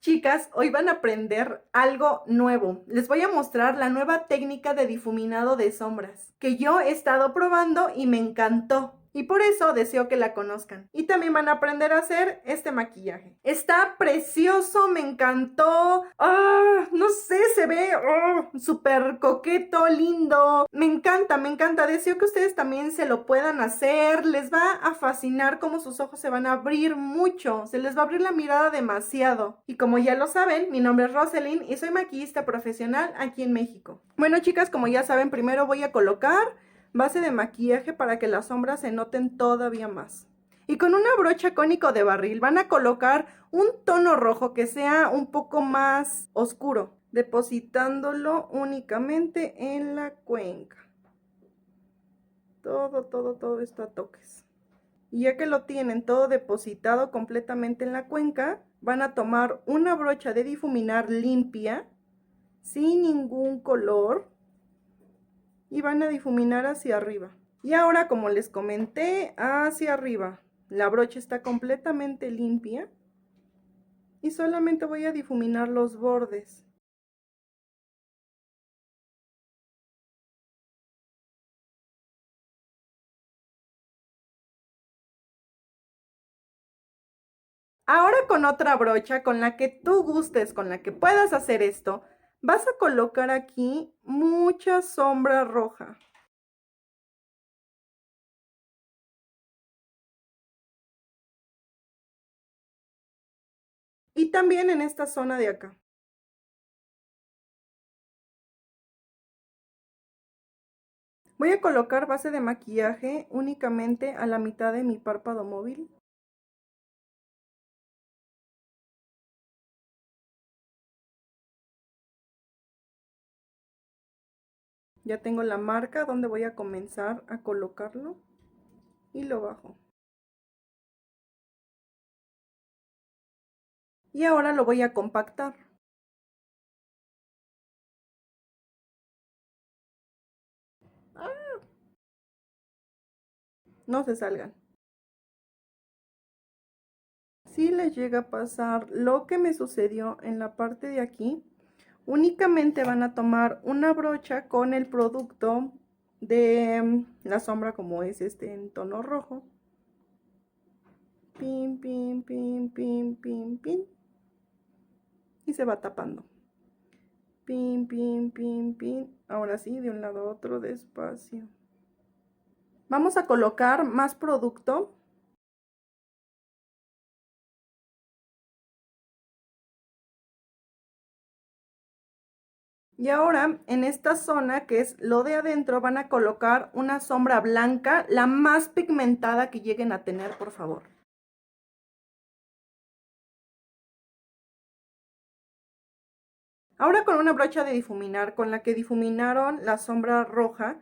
Chicas, hoy van a aprender algo nuevo. Les voy a mostrar la nueva técnica de difuminado de sombras que yo he estado probando y me encantó. Y por eso deseo que la conozcan. Y también van a aprender a hacer este maquillaje. Está precioso, me encantó. No sé, se ve súper coqueto, lindo. Me encanta, me encanta. Deseo que ustedes también se lo puedan hacer. Les va a fascinar cómo sus ojos se van a abrir mucho. Se les va a abrir la mirada demasiado. Y como ya lo saben, mi nombre es Roselyn y soy maquillista profesional aquí en México. Bueno, chicas, como ya saben, primero voy a colocar base de maquillaje para que las sombras se noten todavía más. Y con una brocha cónico de barril van a colocar un tono rojo que sea un poco más oscuro, depositándolo únicamente en la cuenca. Todo esto a toques. Y ya que lo tienen todo depositado completamente en la cuenca, van a tomar una brocha de difuminar limpia, sin ningún color, y van a difuminar hacia arriba. Y ahora, como les comenté, hacia arriba. La brocha está completamente limpia y solamente voy a difuminar los bordes. Ahora con otra brocha, con la que tú gustes, con la que puedas hacer esto, vas a colocar aquí mucha sombra roja. Y también en esta zona de acá. Voy a colocar base de maquillaje únicamente a la mitad de mi párpado móvil. Ya tengo la marca donde voy a comenzar a colocarlo y lo bajo. Y ahora lo voy a compactar. No se salgan. Si les llega a pasar lo que me sucedió en la parte de aquí, únicamente van a tomar una brocha con el producto de la sombra, como es este en tono rojo. Pin, pin, pin, pin, pin, pin. Y se va tapando. Pin, pin, pin, pin. Ahora sí, de un lado a otro, despacio. Vamos a colocar más producto. Y ahora en esta zona, que es lo de adentro, van a colocar una sombra blanca, la más pigmentada que lleguen a tener, por favor. Ahora con una brocha de difuminar, con la que difuminaron la sombra roja,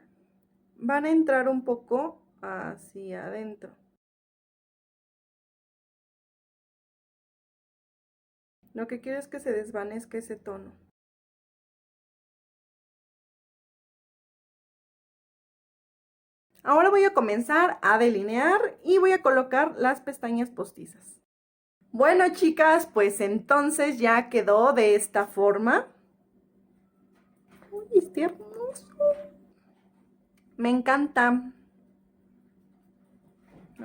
van a entrar un poco hacia adentro. Lo que quiero es que se desvanezca ese tono. Ahora voy a comenzar a delinear y voy a colocar las pestañas postizas. Bueno, chicas, pues entonces ya quedó de esta forma. Uy, está hermoso. Me encanta.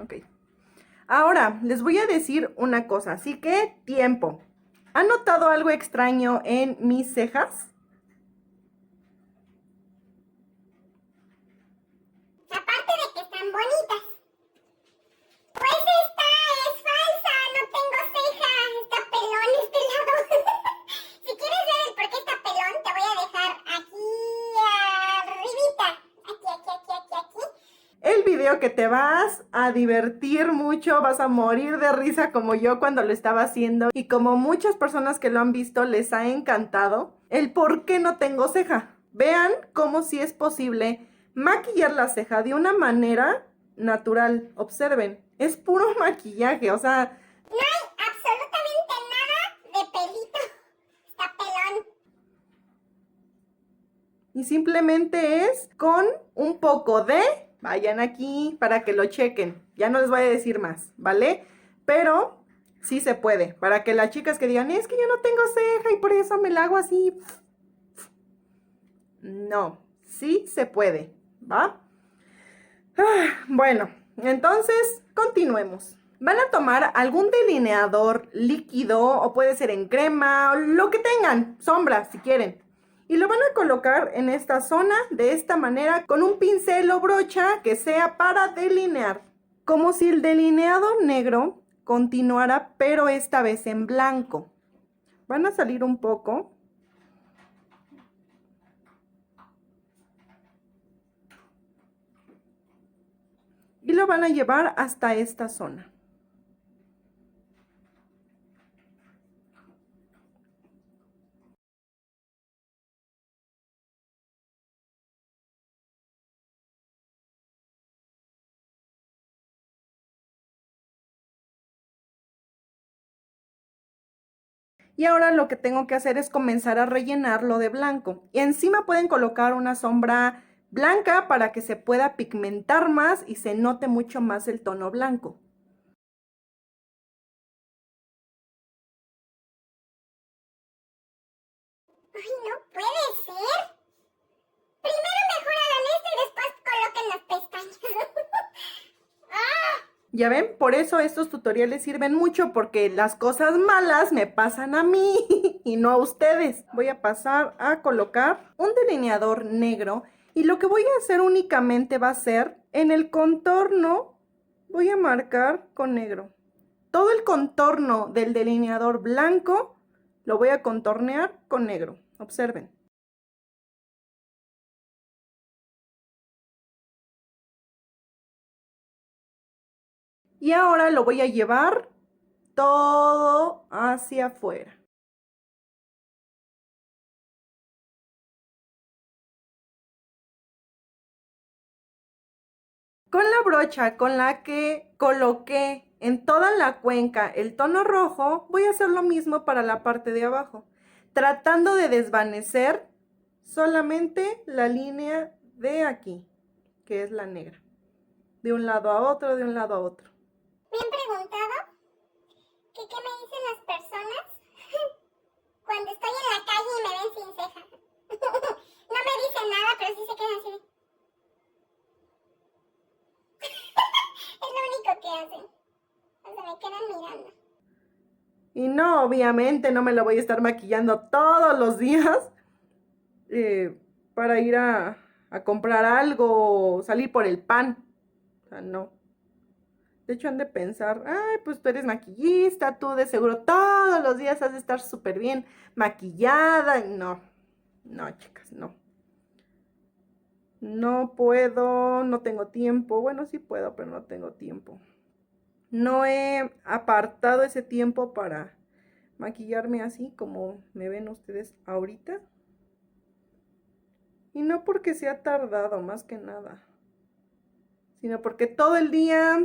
Ok. Ahora, les voy a decir una cosa, así que tiempo. ¿Han notado algo extraño en mis cejas? Aparte de que están bonitas. Pues esta es falsa, no tengo cejas, está pelón este lado. Si quieres ver el por qué está pelón, te voy a dejar aquí arribita. Aquí. El video que te vas a divertir mucho, vas a morir de risa como yo cuando lo estaba haciendo y como muchas personas que lo han visto les ha encantado el por qué no tengo ceja. Vean cómo sí es posible maquillar la ceja de una manera natural. Observen, es puro maquillaje, o sea, No hay absolutamente nada de pelito. Está pelón. y simplemente es con un poco de, vayan aquí para que lo chequen, ya no les voy a decir más, ¿vale? Pero Sí se puede, para que las chicas que digan, es que yo no tengo ceja y por eso me la hago así. No, sí se puede, ¿va? Bueno, entonces continuemos. Van a tomar algún delineador líquido o puede ser en crema o lo que tengan, sombra si quieren. Y lo van a colocar en esta zona de esta manera con un pincel o brocha que sea para delinear. Como si el delineador negro continuara, pero esta vez en blanco. Van a salir un poco. Y lo van a llevar hasta esta zona. Y ahora lo que tengo que hacer es comenzar a rellenarlo de blanco. Y encima pueden colocar una sombra blanca para que se pueda pigmentar más y se note mucho más el tono blanco. Ay, no puede ser. Primero mejoran esto y después coloquen las pestañas. ¡Ah! Ya ven, por eso estos tutoriales sirven mucho porque las cosas malas me pasan a mí y no a ustedes. Voy a pasar a colocar un delineador negro y lo que voy a hacer únicamente va a ser en el contorno, voy a marcar con negro. Todo el contorno del delineador blanco lo voy a contornear con negro. Observen. Y ahora lo voy a llevar todo hacia afuera. Con la brocha con la que coloqué en toda la cuenca el tono rojo, voy a hacer lo mismo para la parte de abajo, tratando de desvanecer solamente la línea de aquí, que es la negra. De un lado a otro, de un lado a otro. Me han preguntado que qué me dicen las personas cuando estoy en la calle y me ven sin ceja. No me dicen nada, pero sí se quedan así. Es lo único que hacen. O sea, me quedan mirando. Y no, obviamente no me lo voy a estar maquillando todos los días para ir a comprar algo o salir por el pan. O sea, no. De hecho, han de pensar, ay, pues tú eres maquillista, tú de seguro todos los días has de estar súper bien maquillada. No, no, chicas, no. No puedo, no tengo tiempo. Bueno, sí puedo, pero no tengo tiempo. No he apartado ese tiempo para maquillarme así como me ven ustedes ahorita. Y no porque se ha tardado, más que nada, sino porque todo el día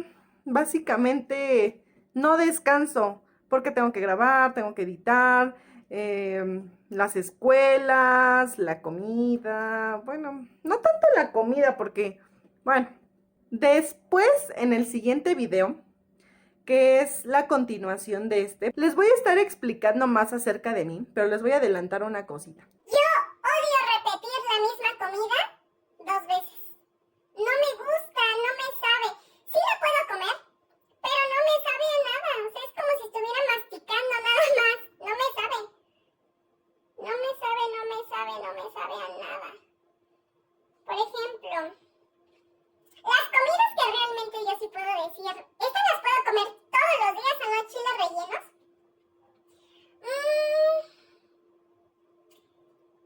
básicamente no descanso, porque tengo que grabar, tengo que editar, las escuelas, la comida, bueno, no tanto la comida porque, bueno, después en el siguiente video, que es la continuación de este, les voy a estar explicando más acerca de mí, pero les voy a adelantar una cosita. Yo odio repetir la misma comida 2 veces. No me gusta, no me sabe. Sí la puedo comer, pero no me sabe a nada. O sea, es como si estuviera masticando nada más. No me sabe. No me sabe, no me sabe, no me sabe a nada. Por ejemplo, las comidas que realmente yo sí puedo decir, estas las puedo comer todos los días, son los chiles rellenos.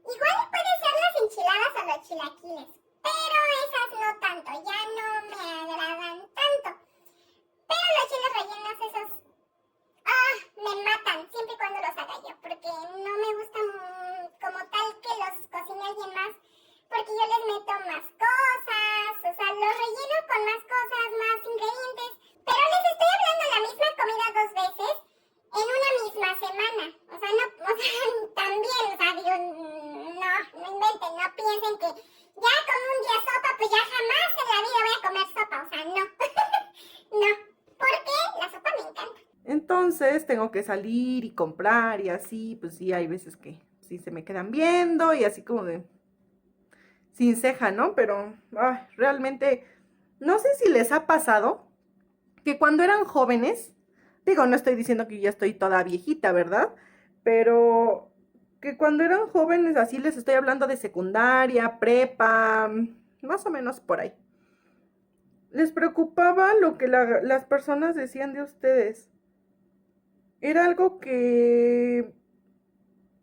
Igual puede ser las enchiladas o los chilaquiles, pero esas no tanto, ya no me agradan tanto. Pero los chiles rellenos esos, me matan siempre y cuando los haga yo, porque no me gusta como tal que los cocine alguien más, porque yo les meto más cosas, o sea, los relleno con más cosas, más ingredientes, pero les estoy hablando la misma comida 2 veces en una misma semana. O sea, no, o sea, también, o sea, digo, no inventen, no piensen que ya con un día sopa, pues ya jamás en la vida voy a comer sopa, o sea, no, no, porque la sopa me encanta. entonces tengo que salir y comprar y así, pues sí, hay veces que sí se me quedan viendo y así como de sin ceja, ¿no? Pero ay, realmente no sé si les ha pasado que cuando eran jóvenes, digo, no estoy diciendo que ya estoy toda viejita, ¿verdad? Pero que cuando eran jóvenes, así les estoy hablando de secundaria, prepa, más o menos por ahí. Les preocupaba lo que las personas decían de ustedes. Era algo que,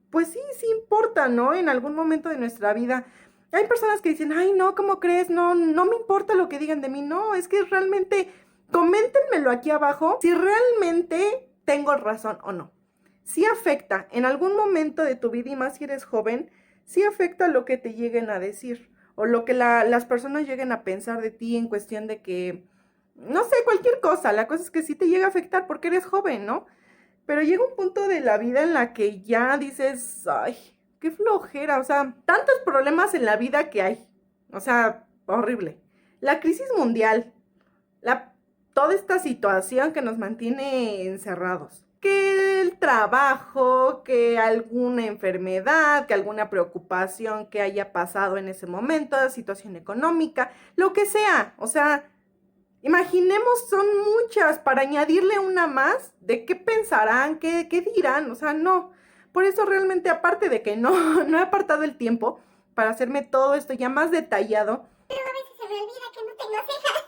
pues sí, sí importa, ¿no? En algún momento de nuestra vida. Hay personas que dicen, ay, no, ¿cómo crees? No, no me importa lo que digan de mí. No, es que realmente, coméntenmelo aquí abajo si realmente tengo razón o no. Sí afecta, en algún momento de tu vida y más si eres joven, sí afecta lo que te lleguen a decir o lo que las personas lleguen a pensar de ti en cuestión de que, no sé, cualquier cosa. La cosa es que sí te llega a afectar porque eres joven, ¿no? Pero llega un punto de la vida en la que ya dices, ay, qué flojera, o sea, tantos problemas en la vida que hay, o sea, horrible. La crisis mundial, toda esta situación que nos mantiene encerrados. Que el trabajo, que alguna enfermedad, que alguna preocupación que haya pasado en ese momento, situación económica, lo que sea, o sea, imaginemos, son muchas, para añadirle una más, ¿de qué pensarán? ¿Qué dirán? O sea, no. Por eso realmente, aparte de que no, no he apartado el tiempo para hacerme todo esto ya más detallado. Pero a veces se me olvida que no tengo cejas.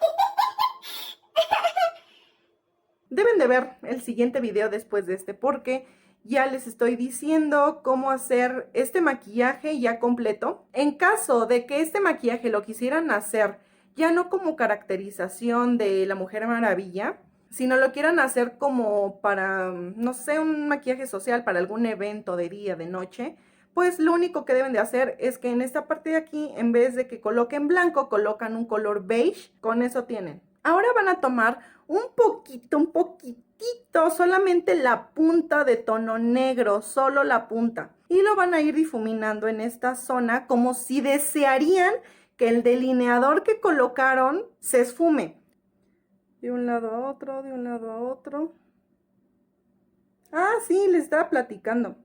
Deben de ver el siguiente video después de este porque ya les estoy diciendo cómo hacer este maquillaje ya completo. En caso de que este maquillaje lo quisieran hacer ya no como caracterización de la Mujer Maravilla, sino lo quieran hacer como para, no sé, un maquillaje social para algún evento de día, de noche, pues lo único que deben de hacer es que en esta parte de aquí, en vez de que coloquen blanco, colocan un color beige. Con eso tienen. Ahora van a tomar un poquitito, solamente la punta de tono negro, solo la punta. Y lo van a ir difuminando en esta zona como si desearían que el delineador que colocaron se esfume. De un lado a otro, de un lado a otro. Ah, sí, les estaba platicando.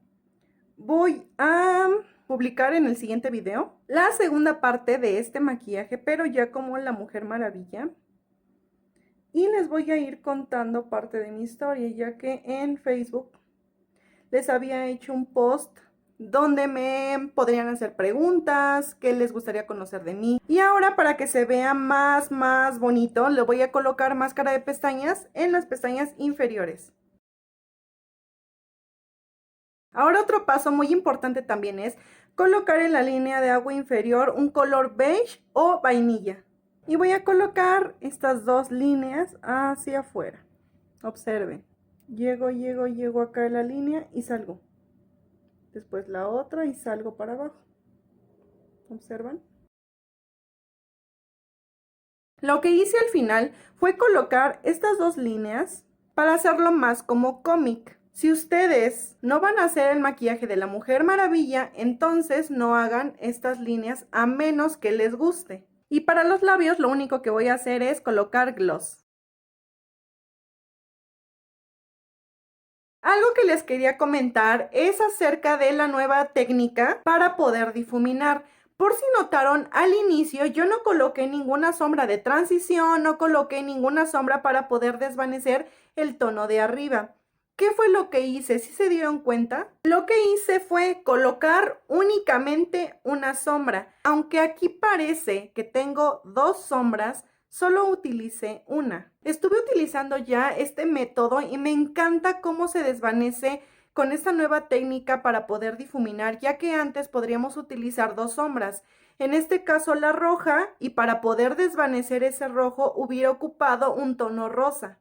Voy a publicar en el siguiente video la segunda parte de este maquillaje, pero ya como la Mujer Maravilla. Y les voy a ir contando parte de mi historia, ya que en Facebook les había hecho un post donde me podrían hacer preguntas, qué les gustaría conocer de mí. Y ahora, para que se vea más bonito, le voy a colocar máscara de pestañas en las pestañas inferiores. Ahora otro paso muy importante también es colocar en la línea de agua inferior un color beige o vainilla. Y voy a colocar estas dos líneas hacia afuera. Observen. Llego acá a la línea y salgo. Después la otra y salgo para abajo. ¿Observan? Lo que hice al final fue colocar estas dos líneas para hacerlo más como cómic. Si ustedes no van a hacer el maquillaje de la Mujer Maravilla, entonces no hagan estas líneas a menos que les guste. Y para los labios lo único que voy a hacer es colocar gloss. Algo que les quería comentar es acerca de la nueva técnica para poder difuminar. Por si notaron, al inicio yo no coloqué ninguna sombra de transición, no coloqué ninguna sombra para poder desvanecer el tono de arriba. ¿Qué fue lo que hice? ¿Sí se dieron cuenta? Lo que hice fue colocar únicamente una sombra. Aunque aquí parece que tengo dos sombras, solo utilicé una. Estuve utilizando ya este método y me encanta cómo se desvanece con esta nueva técnica para poder difuminar, ya que antes podríamos utilizar dos sombras. En este caso la roja, y para poder desvanecer ese rojo hubiera ocupado un tono rosa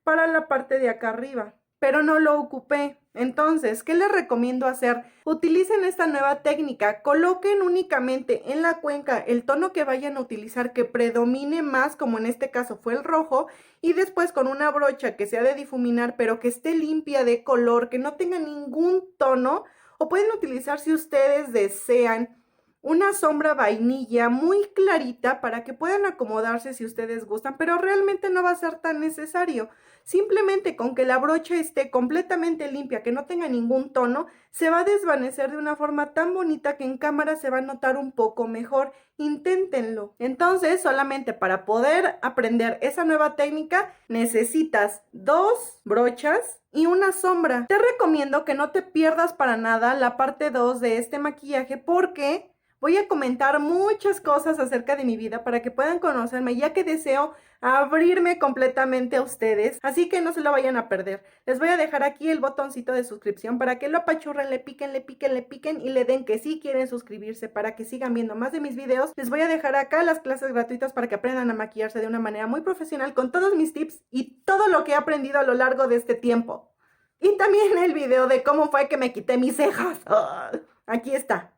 para la parte de acá arriba, pero no lo ocupé. Entonces, ¿qué les recomiendo hacer? Utilicen esta nueva técnica, coloquen únicamente en la cuenca el tono que vayan a utilizar que predomine más, como en este caso fue el rojo, y después con una brocha que sea de difuminar, pero que esté limpia de color, que no tenga ningún tono, o pueden utilizar si ustedes desean una sombra vainilla muy clarita para que puedan acomodarse si ustedes gustan, pero realmente no va a ser tan necesario. Simplemente con que la brocha esté completamente limpia, que no tenga ningún tono, se va a desvanecer de una forma tan bonita que en cámara se va a notar un poco mejor. Inténtenlo. Entonces, solamente para poder aprender esa nueva técnica, necesitas 2 brochas y una sombra. Te recomiendo que no te pierdas para nada la parte 2 de este maquillaje porque voy a comentar muchas cosas acerca de mi vida para que puedan conocerme, ya que deseo abrirme completamente a ustedes, así que no se lo vayan a perder. Les voy a dejar aquí el botoncito de suscripción para que lo apachurren, le piquen y le den que sí quieren suscribirse para que sigan viendo más de mis videos. Les voy a dejar acá las clases gratuitas para que aprendan a maquillarse de una manera muy profesional con todos mis tips y todo lo que he aprendido a lo largo de este tiempo. Y también el video de cómo fue que me quité mis cejas. Aquí está.